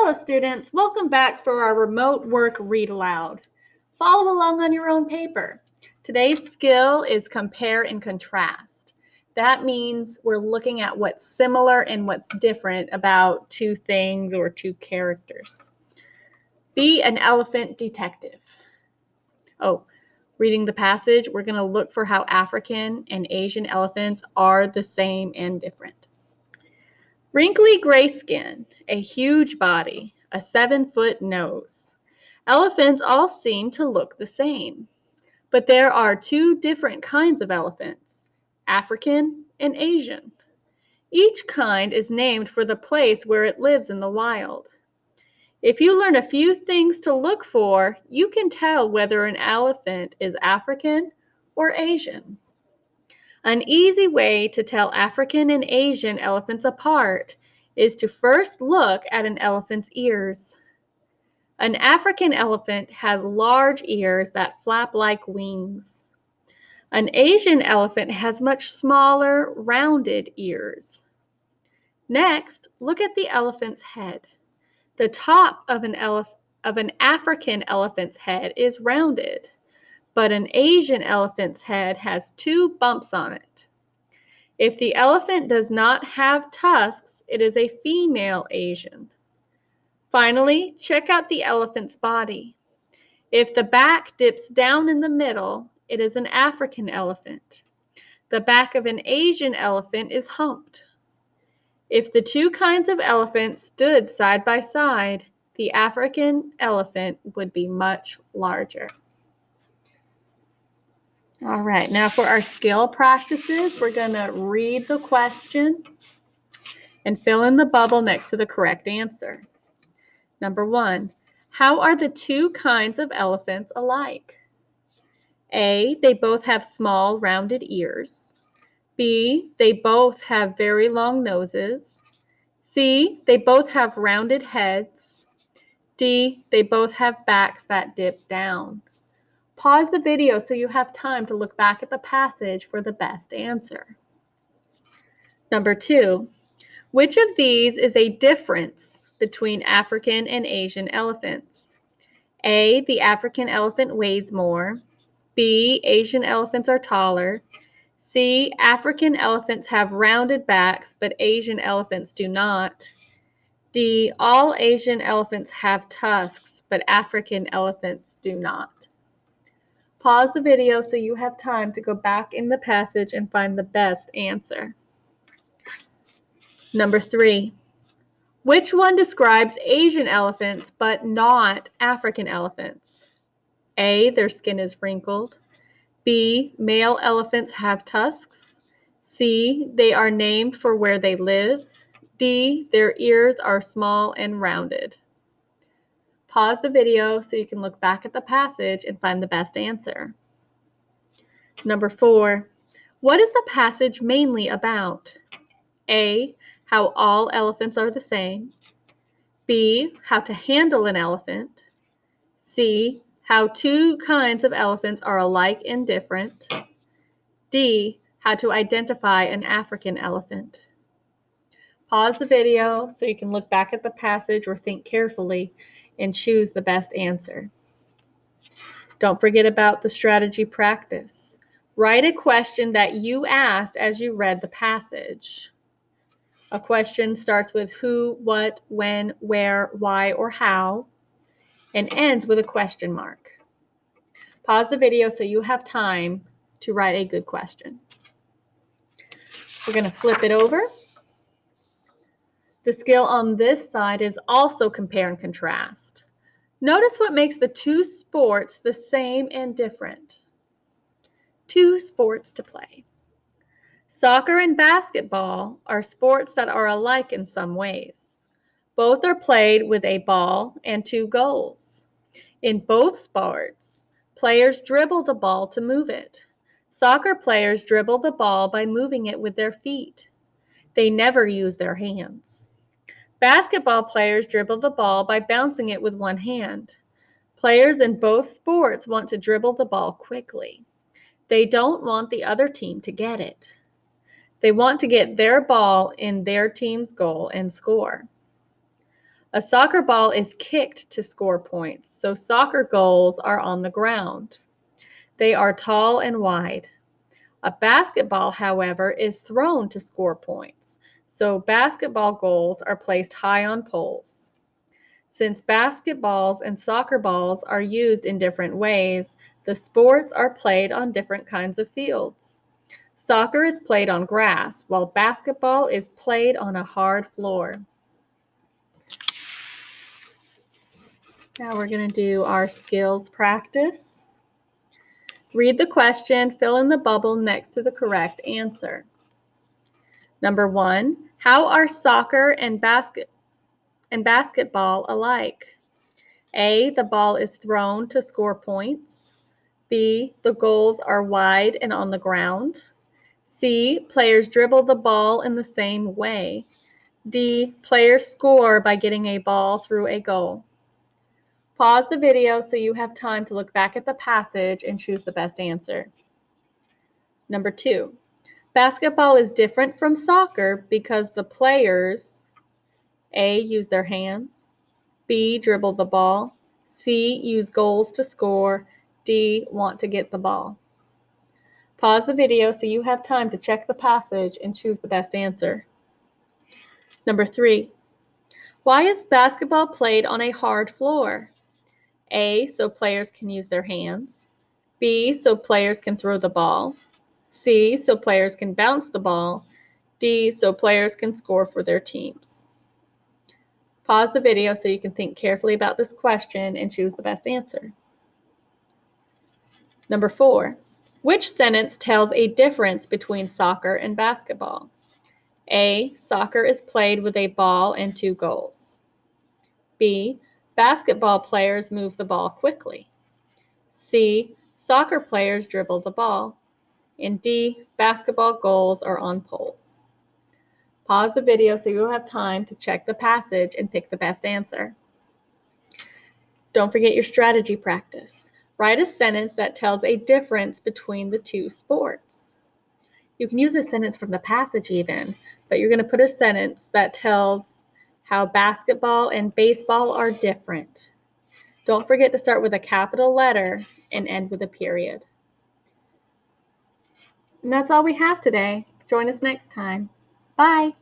Hello students, welcome back for our remote work read aloud. Follow along on your own paper. Today's skill is compare and contrast. That means we're looking at what's similar and what's different about two things or two characters. Be an elephant detective. Reading the passage, we're going to look for how African and Asian elephants are the same and different. Wrinkly gray skin, a huge body, a 7-foot nose. Elephants all seem to look the same, but there are two different kinds of elephants, African and Asian. Each kind is named for the place where it lives in the wild. If you learn a few things to look for, you can tell whether an elephant is African or Asian. An easy way to tell African and Asian elephants apart is to first look at an elephant's ears. An African elephant has large ears that flap like wings. An Asian elephant has much smaller, rounded ears. Next, look at the elephant's head. The top of an African elephant's head is rounded, but an Asian elephant's head has two bumps on it. If the elephant does not have tusks, it is a female Asian. Finally, check out the elephant's body. If the back dips down in the middle, it is an African elephant. The back of an Asian elephant is humped. If the two kinds of elephants stood side by side, the African elephant would be much larger. All right, now for our skill practices, we're going to read the question and fill in the bubble next to the correct answer. Number 1, how are the two kinds of elephants alike? A, they both have small rounded ears. B, they both have very long noses. C, they both have rounded heads. D, they both have backs that dip down. Pause the video so you have time to look back at the passage for the best answer. Number 2, which of these is a difference between African and Asian elephants? A, the African elephant weighs more. B, Asian elephants are taller. C, African elephants have rounded backs, but Asian elephants do not. D, all Asian elephants have tusks, but African elephants do not. Pause the video so you have time to go back in the passage and find the best answer. Number 3, which one describes Asian elephants but not African elephants? A, their skin is wrinkled. B, male elephants have tusks. C, they are named for where they live. D, their ears are small and rounded. Pause the video so you can look back at the passage and find the best answer. Number 4, what is the passage mainly about? A, how all elephants are the same. B, how to handle an elephant. C, how two kinds of elephants are alike and different. D, how to identify an African elephant. Pause the video so you can look back at the passage or think carefully and choose the best answer. Don't forget about the strategy practice. Write a question that you asked as you read the passage. A question starts with who, what, when, where, why, or how, and ends with a question mark. Pause the video so you have time to write a good question. We're going to flip it over. The skill on this side is also compare and contrast. Notice what makes the two sports the same and different. Two sports to play. Soccer and basketball are sports that are alike in some ways. Both are played with a ball and two goals. In both sports, players dribble the ball to move it. Soccer players dribble the ball by moving it with their feet. They never use their hands. Basketball players dribble the ball by bouncing it with one hand. Players in both sports want to dribble the ball quickly. They don't want the other team to get it. They want to get their ball in their team's goal and score. A soccer ball is kicked to score points, so soccer goals are on the ground. They are tall and wide. A basketball, however, is thrown to score points, so basketball goals are placed high on poles. Since basketballs and soccer balls are used in different ways, the sports are played on different kinds of fields. Soccer is played on grass, while basketball is played on a hard floor. Now we're going to do our skills practice. Read the question, fill in the bubble next to the correct answer. Number 1, how are soccer and basketball alike? A, the ball is thrown to score points. B, the goals are wide and on the ground. C, players dribble the ball in the same way. D, players score by getting a ball through a goal. Pause the video so you have time to look back at the passage and choose the best answer. Number 2, basketball is different from soccer because the players A, use their hands, B, dribble the ball, C, use goals to score, D, want to get the ball. Pause the video so you have time to check the passage and choose the best answer. Number 3, why is basketball played on a hard floor? A, so players can use their hands. B, so players can throw the ball. C, so players can bounce the ball. D, so players can score for their teams. Pause the video so you can think carefully about this question and choose the best answer. Number 4, which sentence tells a difference between soccer and basketball? A, soccer is played with a ball and 2 goals. B, basketball players move the ball quickly. C, soccer players dribble the ball. And D, basketball goals are on poles. Pause the video so you have time to check the passage and pick the best answer. Don't forget your strategy practice. Write a sentence that tells a difference between the 2 sports. You can use a sentence from the passage even, but you're going to put a sentence that tells how basketball and baseball are different. Don't forget to start with a capital letter and end with a period. And that's all we have today. Join us next time. Bye.